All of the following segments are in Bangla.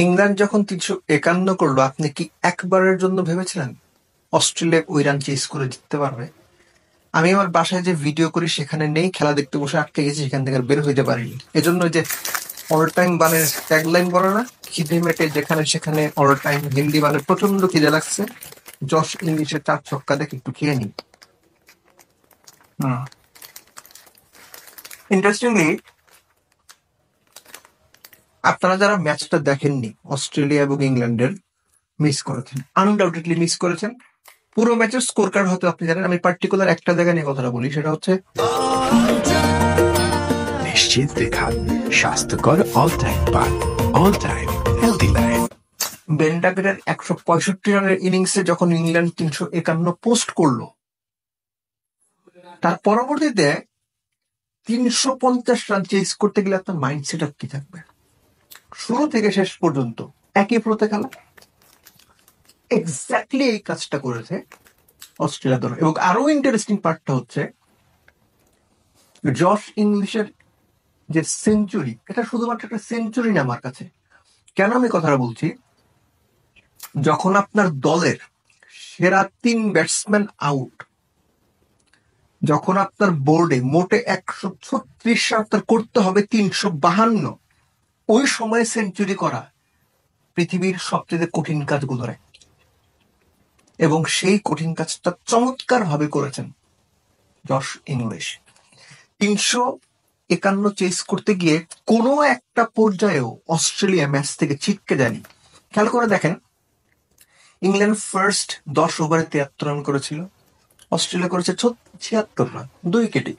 ইংল্যান্ড যখন 351 করলো, আপনি কি একবারের জন্য ভেবেছিলেন অস্ট্রেলিয়া ওই রান চেস করে জিততে পারবে? আমি আমার বাসায় যে ভিডিও করি সেখানে নেই, খেলা দেখতে বসে আটকে গেছি, সেখান থেকে আর বের হইতে পারিনি। এজন্য যে অল টাইম বানের ট্যাগলাইন বলে না, খিদে মেটে যেখানে সেখানে অল টাইম, হিন্দি বানের প্রচন্ড খিদে লাগছে, জশ ইংলিশের 4 ছক্কা দেখে একটু খেয়ে নি। ইন্টারেস্টিংলি, আপনারা যারা ম্যাচটা দেখেননি অস্ট্রেলিয়া এবং ইংল্যান্ডের, মিস করেছেন, আনডাউটেডলি মিস করেছেন। পুরো ম্যাচের স্কোর কার্ড হয়তো আপনি জানেন, আমি পার্টিকুলার একটা জায়গা নিয়ে কথাটা বলি, সেটা হচ্ছে নিশ্চিত দেখান স্বাস্থ্যকর অল টাইম পান, all time healthy life. Ben ডাকেটের 165 রানের ইনিংসে যখন ইংল্যান্ড 351 পোস্ট করলো, তার পরবর্তীতে 350 রান চেস করতে গেলে আপনার মাইন্ডসেট কি থাকবে? শুরু থেকে শেষ পর্যন্ত একই ফ্লোতে খেলা, এক্স্যাক্টলি এই কাজটা করেছে অস্ট্রেলিয়া দল। এবং আরো ইন্টারেস্টিং পার্টটা হচ্ছে জশ ইংলিশের যে সেঞ্চুরি, এটা শুধুমাত্র একটা সেঞ্চুরি না আমার কাছে। কেন আমি কথাটা বলছি? যখন আপনার দলের সেরা 3 ব্যাটসম্যান আউট, যখন আপনার বোর্ডে মোটে 136 রান করতে হবে 352, ওই সময়ে সেঞ্চুরি করা পৃথিবীর সবচেয়ে কঠিন কাজগুলোর এক। এবং সেই কঠিন কাজটা চমৎকার ভাবে করেছেন জশ ইংলিশ। 351 চেস করতে গিয়ে কোনো একটা পর্যায়েও অস্ট্রেলিয়া ম্যাচ থেকে ছিটকে যায়নি। খেয়াল করে দেখেন, ইংল্যান্ড ফার্স্ট 10 ওভারে 73 রান করেছিল, অস্ট্রেলিয়া করেছে 76 রান, 2 উইকেটে।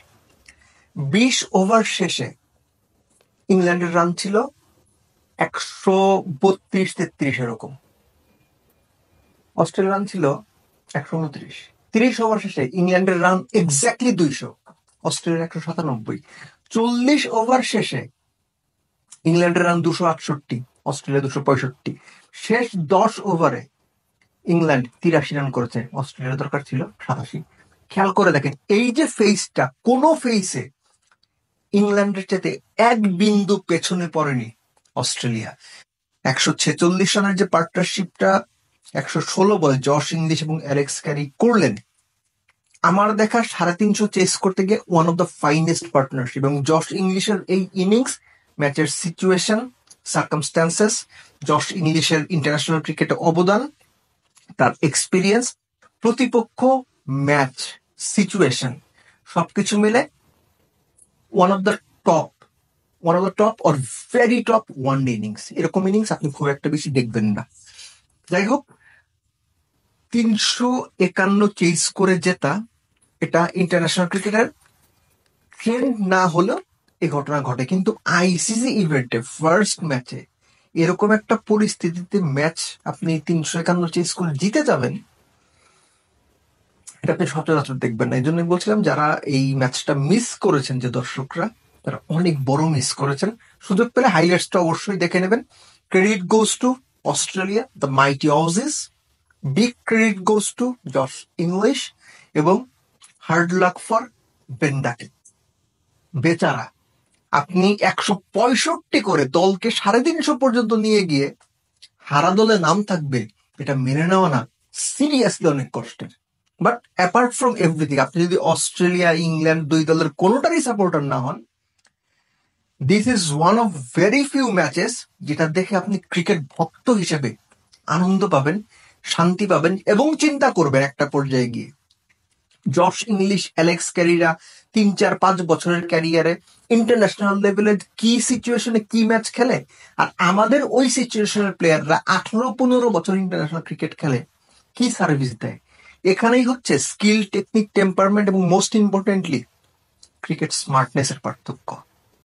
20 ওভার শেষে ইংল্যান্ডের রান ছিল 132-33 এরকম, অস্ট্রেলিয়ার রান ছিল 129। 30 ওভার শেষে ইংল্যান্ডের রান এক্স্যাক্টলি 200, অস্ট্রেলিয়ার 197। 40 ওভার শেষে ইংল্যান্ডের রান 268, অস্ট্রেলিয়া 265। শেষ 10 ওভারে ইংল্যান্ড 83 রান করেছে, অস্ট্রেলিয়ার দরকার ছিল 87। খেয়াল করে দেখেন, এই যে ফেসটা, কোন ফেসে ইংল্যান্ডের চাইতে 1 বিন্দু পেছনে পড়েনি অস্ট্রেলিয়া। 146 রানের যে পার্টনারশিপটা 116 বলে জশ ইংলিশ এবং অ্যালেক্স ক্যারি করলেন, আমার দেখা 350 চেস করতে গিয়ে one of the finest partnership. এবং জশ ইংলিশের এই ইনিংস, ম্যাচের সিচুয়েশন, সার্কামস্ট্যান্সেস, জশ ইংলিশের ইন্টারন্যাশনাল ক্রিকেটে অবদান, তার এক্সপিরিয়েন্স, প্রতিপক্ষ, ম্যাচ, সিচুয়েশন, সবকিছু মিলে one of the top or very top one day innings. এরকম ইনিংস আপনি খুব একটা বেশি দেখবেন না। যাই হোক, 351 চেস করে জেতা, এটা ইন্টারন্যাশনাল ক্রিকেটের ট্রেন্ড না হলেও এই ঘটনা ঘটে। কিন্তু আইসিসি ইভেন্টে ফার্স্ট ম্যাচে এরকম একটা পরিস্থিতিতে ম্যাচ আপনি 351 চেস করে জিতে যাবেন, এটা আপনি সচরাচর দেখবেন না। এই জন্য বলছিলাম, যারা এই ম্যাচটা মিস করেছেন, যে দর্শকরা, তারা অনেক বড় মিস করেছেন। সুযোগ পেলে হাইলাইটসটা অবশ্যই দেখে নেবেন। Credit goes to Australia, the mighty Aussies. Big credit goes to Josh Inglis, এবং hard luck for Ben Duckett. বেচারা, আপনি 165 করে দলকে 350 পর্যন্ত নিয়ে গিয়ে হারা দলে নাম থাকবে, এটা মেনে নেওয়া না সিরিয়াসলি অনেক কষ্টের। বাট অ্যাপার্ট ফ্রম এভরিথিং, আপনি যদি অস্ট্রেলিয়া, ইংল্যান্ড 2 দলের কোনোটারই সাপোর্টার না হন, this is one of very few matches যেটা দেখে আপনি ক্রিকেট ভক্ত হিসেবে আনন্দ পাবেন, শান্তি পাবেন, এবং চিন্তা করবেন একটা পর্যায়ে গিয়ে, জশ ইংলিশ, অ্যালেক্স ক্যারিরা 3-4-5 বছরের ক্যারিয়ারে ইন্টারন্যাশনাল লেভেলের কি সিচুয়েশনে কি ম্যাচ খেলে, আর আমাদের ওই সিচুয়েশনের প্লেয়াররা 18-15 বছর ইন্টারন্যাশনাল ক্রিকেট খেলে কি সার্ভিস দেয়। এখানেই হচ্ছে স্কিল, টেকনিক, টেম্পারমেন্ট এবং মোস্ট ইম্পর্টেন্টলি ক্রিকেট স্মার্টনেসের পার্থক্য।